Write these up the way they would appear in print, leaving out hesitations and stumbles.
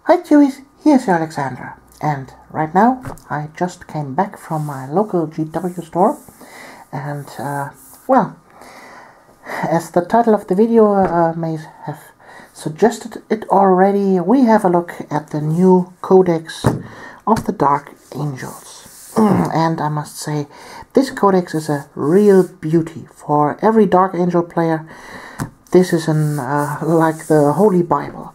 Hi Jewies, here's Alexander, and right now I just came back from my local GW store, and well, as the title of the video may have suggested it already, we have a look at the new Codex of the Dark Angels. And I must say, this codex is a real beauty. For every Dark Angel player, this is like the Holy Bible.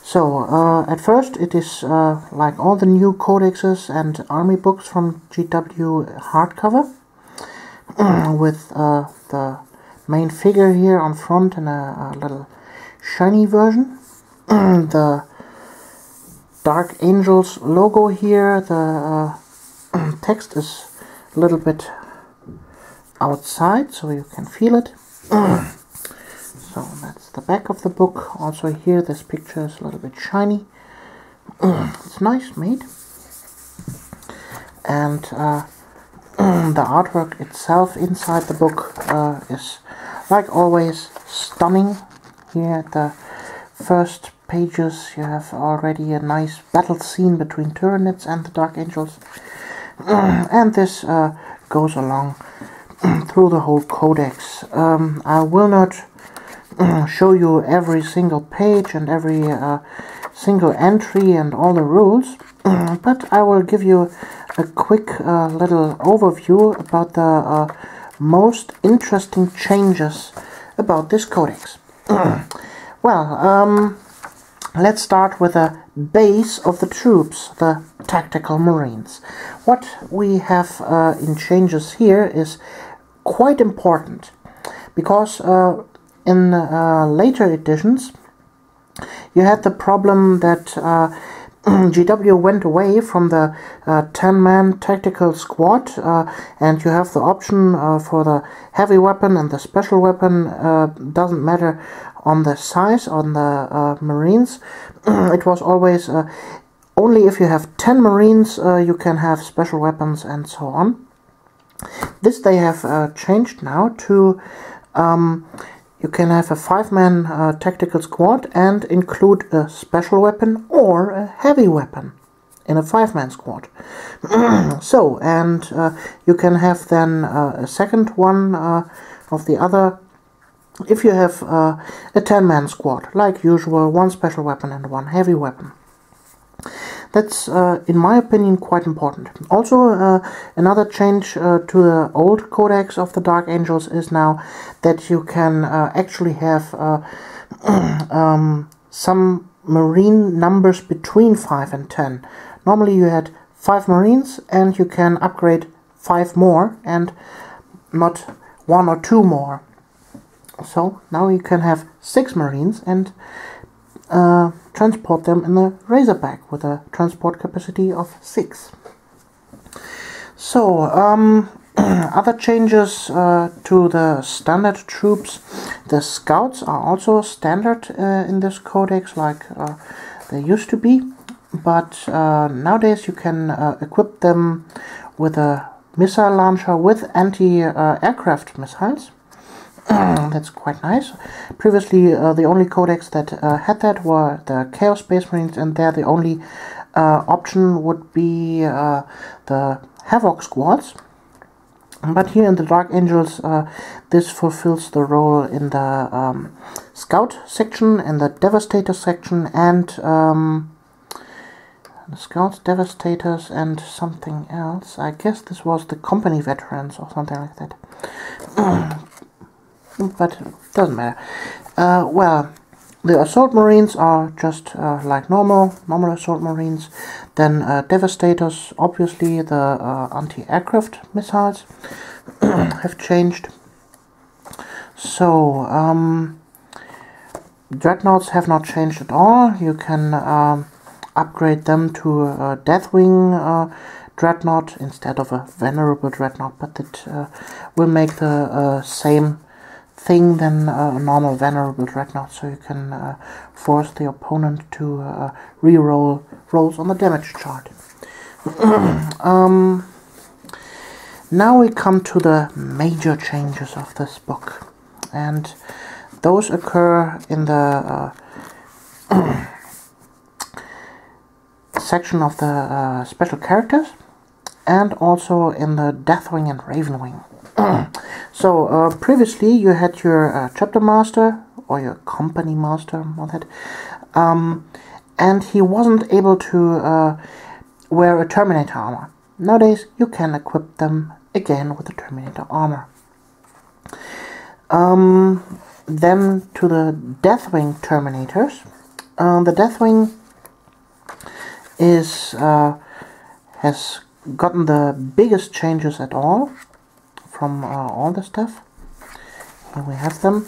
So, at first it is like all the new codexes and army books from GW hardcover, with the main figure here on front and a little shiny version. The Dark Angels logo here, the text is a little bit outside so you can feel it. So that's the back of the book. Also here this picture is a little bit shiny. It's nice made. And the artwork itself inside the book is, like always, stunning. Here at the first pages you have already a nice battle scene between Tyranids and the Dark Angels. And this goes along through the whole codex. I will not show you every single page and every single entry and all the rules, but I will give you a quick little overview about the most interesting changes about this codex. Well, let's start with the base of the troops, the tactical marines. What we have in changes here is quite important, because in later editions you had the problem that GW went away from the 10-man tactical squad, and you have the option for the heavy weapon and the special weapon. Doesn't matter on the size on the marines. It was always only if you have 10 marines you can have special weapons and so on. This they have changed now to you can have a 5-man tactical squad and include a special weapon or a heavy weapon in a 5-man squad. So, and you can have then a second one of the other if you have a 10-man squad, like usual, one special weapon and one heavy weapon. That's, in my opinion, quite important. Also, another change to the old Codex of the Dark Angels is now that you can actually have some marine numbers between 5 and 10. Normally you had 5 marines and you can upgrade 5 more and not 1 or 2 more. So now you can have 6 marines and transport them in the Razorback with a transport capacity of 6. So, other changes to the standard troops. The scouts are also standard in this codex, like they used to be, but nowadays you can equip them with a missile launcher with anti-aircraft missiles. That's quite nice. Previously, the only codex that had that were the Chaos Space Marines, and there the only option would be the Havoc squads. But here in the Dark Angels, this fulfills the role in the Scout section, and the Devastator section, and the Scouts, Devastators, and something else. I guess this was the Company Veterans or something like that. But it doesn't matter. Well, the Assault Marines are just like normal Assault Marines. Then Devastators, obviously the anti-aircraft missiles have changed. So, Dreadnoughts have not changed at all. You can upgrade them to a Deathwing Dreadnought instead of a Venerable Dreadnought, but it will make the same thing than a normal Venerable Dreadnought, so you can force the opponent to re-roll rolls on the damage chart. Now we come to the major changes of this book, and those occur in the section of the special characters, and also in the Deathwing and Ravenwing. So previously you had your chapter master or your company master, more that, and he wasn't able to wear a Terminator armor. Nowadays you can equip them again with the Terminator armor. Then to the Deathwing Terminators. The Deathwing has gotten the biggest changes at all from all the stuff. Here we have them.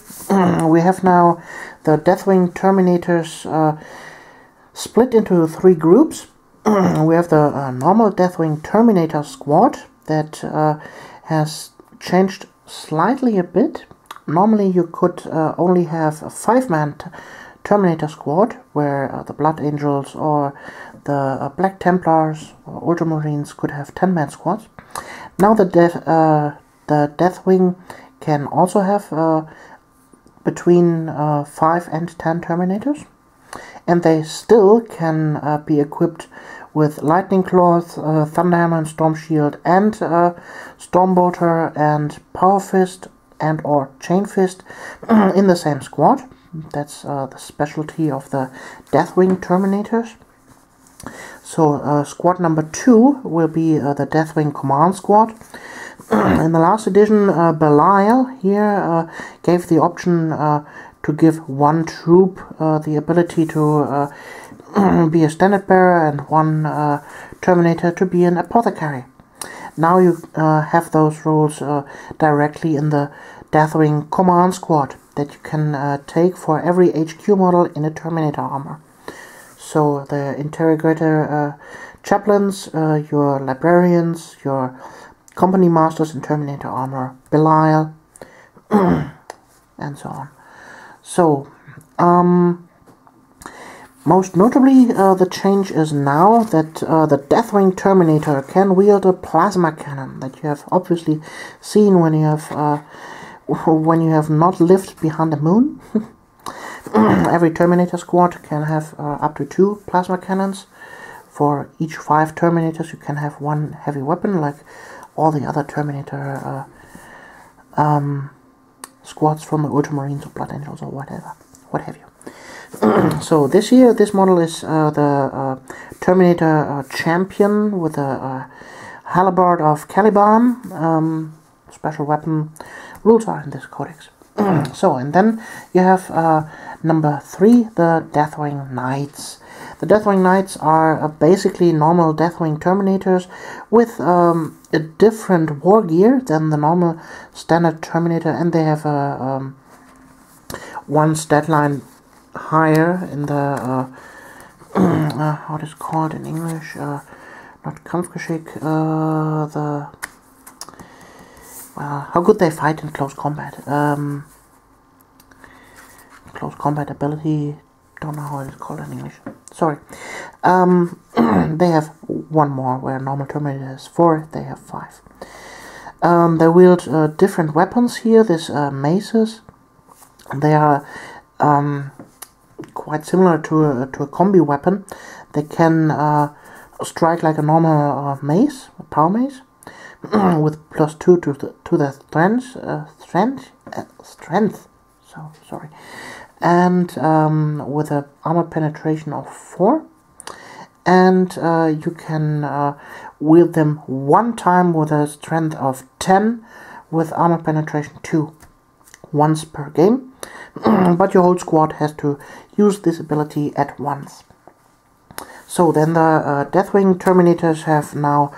We have now the Deathwing Terminators split into 3 groups. We have the normal Deathwing Terminator squad that has changed slightly a bit. Normally you could only have a 5-man Terminator squad, where the Blood Angels or the Black Templars or Ultramarines could have 10-man squads. Now the Deathwing can also have between 5 and 10 Terminators, and they still can be equipped with Lightning Claws, Thunderhammer and Storm Shield, and Stormbolter and Power Fist and or Chain Fist in the same squad. That's the specialty of the Deathwing Terminators. So squad number 2 will be the Deathwing Command Squad. In the last edition, Belial here gave the option to give 1 troop the ability to be a standard bearer and 1 Terminator to be an apothecary. Now you have those rules directly in the Deathwing Command Squad that you can take for every HQ model in a Terminator armor. So the Interrogator Chaplains, your Librarians, your Company Masters in Terminator armor, Belial, and so on. So, most notably, the change is now that the Deathwing Terminator can wield a plasma cannon that you have obviously seen when you have not lived behind the moon. Every Terminator squad can have up to 2 plasma cannons. For each 5 Terminators you can have 1 heavy weapon, like all the other Terminator squads from the Ultramarines or Blood Angels or whatever, what have you. So this year, this model is the Terminator Champion with a Halberd of Caliban, special weapon. Rules are in this codex. So, and then you have number 3, the Deathwing Knights. The Deathwing Knights are basically normal Deathwing Terminators with a different war gear than the normal standard Terminator, and they have a 1 stat line higher in the how it is called in English, not Kampfgeschick, how good they fight in close combat. Close combat ability, don't know how it is called in English. Sorry. They have 1 more, where normal Terminator has 4, they have 5. They wield different weapons here, these maces. They are quite similar to a combi weapon. They can strike like a normal mace, a power mace, with +2 to the strength. So sorry, and with a armor penetration of 4, and you can wield them 1 time with a strength of 10, with armor penetration 2, once per game. But your whole squad has to use this ability at once. So then the Deathwing Terminators have now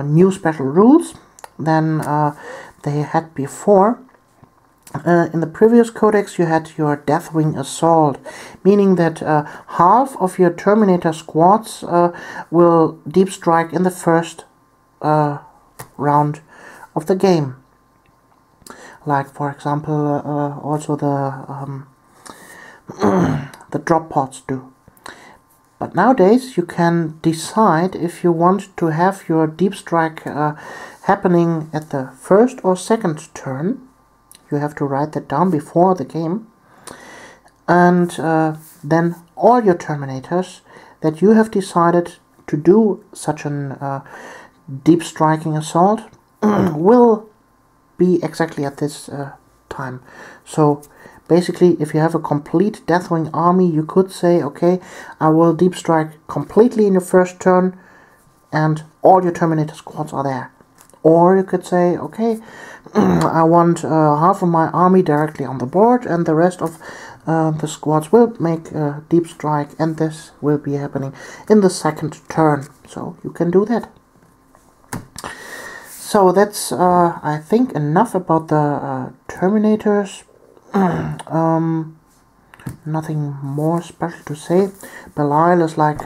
new special rules than they had before. In the previous codex you had your Deathwing Assault, meaning that half of your Terminator squads will deep strike in the first round of the game. Like, for example, also the drop pods do. But nowadays you can decide if you want to have your deep strike happening at the first or second turn. You have to write that down before the game. And then all your Terminators, that you have decided to do such an deep striking assault will be exactly at this time. So basically, if you have a complete Deathwing army, you could say, okay, I will deep strike completely in your first turn, and all your Terminator squads are there. Or you could say, okay, I want half of my army directly on the board, and the rest of the squads will make a deep strike, and this will be happening in the second turn. So you can do that. So that's, I think, enough about the Terminators. Nothing more special to say. Belial is like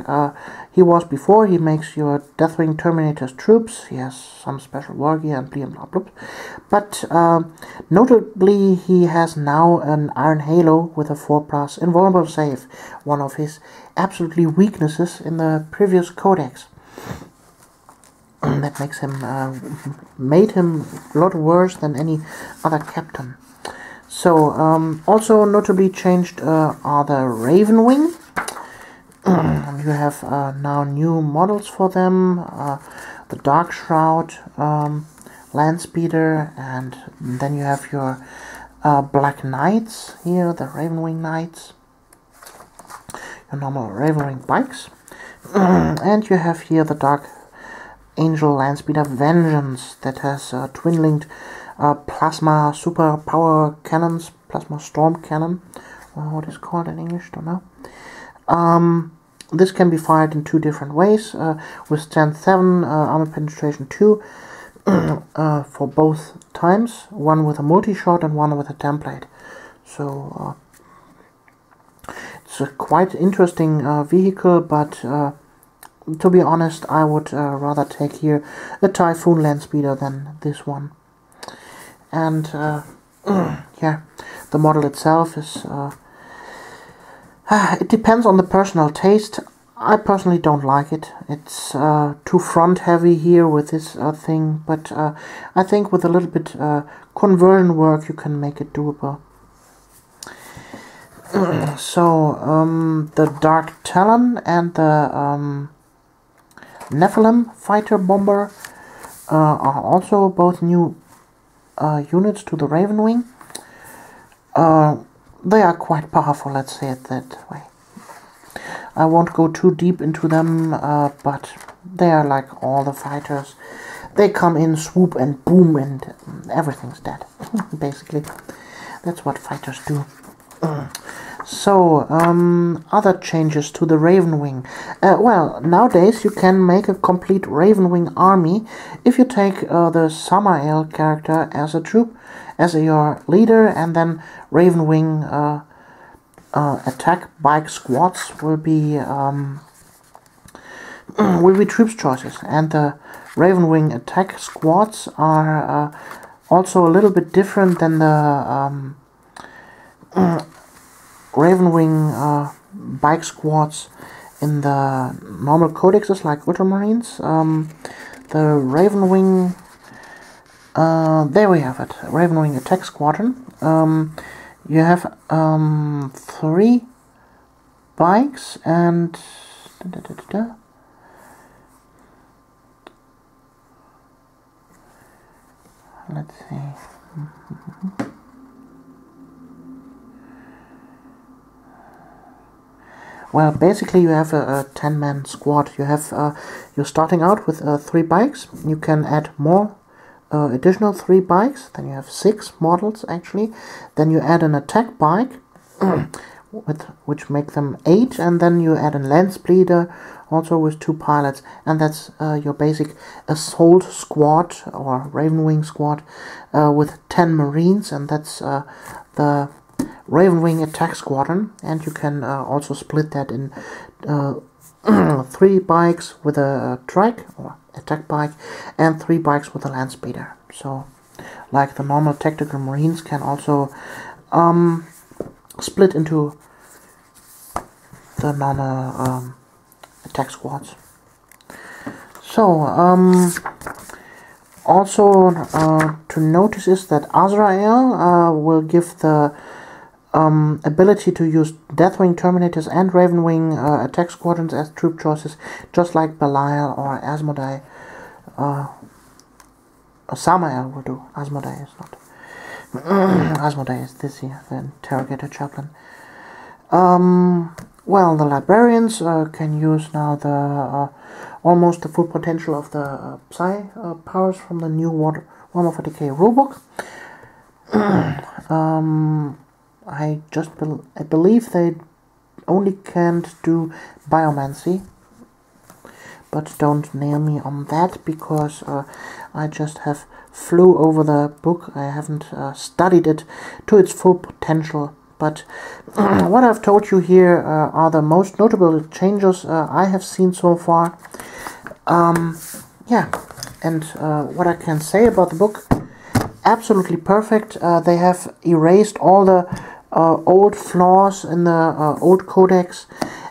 he was before. He makes your Deathwing Terminator's troops. He has some special war gear and blah blah. But notably, he has now an Iron Halo with a 4+ invulnerable save, one of his absolutely weaknesses in the previous codex. That makes him made him a lot worse than any other captain. So, also notably changed are the Ravenwing. You have now new models for them, the Dark Shroud, Landspeeder, and then you have your Black Knights here, the Ravenwing Knights, your normal Ravenwing bikes, and you have here the Dark Angel Landspeeder Vengeance that has twin-linked plasma super power cannons, plasma storm cannon, or what is called in English, don't know. This can be fired in 2 different ways, with strength 7, armor penetration 2, for both times, one with a multi-shot and one with a template. So it's a quite interesting vehicle, but to be honest, I would rather take here a Typhoon Landspeeder than this one. And yeah, the model itself is it depends on the personal taste. I personally don't like it. It's too front heavy here with this thing, but I think with a little bit conversion work you can make it doable. So the Dark Talon and the Nephilim Fighter Bomber are also both new units to the Ravenwing. They are quite powerful, let's say it that way. I won't go too deep into them, but they are like all the fighters. They come in, swoop, and boom, and everything's dead. Basically, that's what fighters do. So, other changes to the Ravenwing. Well, nowadays you can make a complete Ravenwing army if you take the Samael character as a troop, as your leader, and then Ravenwing attack bike squads will be troops choices, and the Ravenwing attack squads are also a little bit different than the Ravenwing bike squads in the normal codexes like Ultramarines. The Ravenwing, there we have it, Ravenwing attack squadron. You have 3 bikes and let's see. Well, basically you have a 10-man squad. You have you're starting out with 3 bikes. You can add more additional 3 bikes. Then you have 6 models actually. Then you add an attack bike, which make them 8, and then you add a Landspeeder also with 2 pilots, and that's your basic assault squad or Ravenwing squad with 10 Marines, and that's the Ravenwing attack squadron. And you can also split that in 3 bikes with a trike or attack bike and 3 bikes with a Landspeeder. So like the normal tactical Marines can also split into the normal attack squads. So also to notice is that Azrael will give the ability to use Deathwing, Terminators, and Ravenwing attack squadrons as troop choices, just like Belial or Asmodai. Samael will do. Asmodai is not. Asmodai is this here, the Interrogator Chaplain. Well, the Librarians can use now the almost the full potential of the Psi powers from the new Warhammer 40k rulebook. I believe they only can't do Biomancy, but don't nail me on that, because I just have flew over the book. I haven't studied it to its full potential. But what I've told you here are the most notable changes I have seen so far. Yeah, and what I can say about the book, absolutely perfect. They have erased all the old flaws in the old codex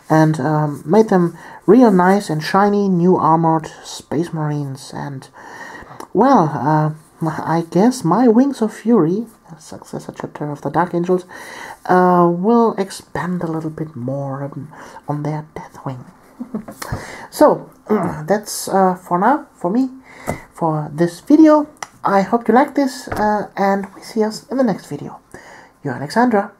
and made them real nice and shiny, new armored Space Marines. And, well, I guess my Wings of Fury, successor chapter of the Dark Angels, will expand a little bit more on their Deathwing. So, that's for now, for me, for this video. I hope you like this, and we see us in the next video. You're Alexandra.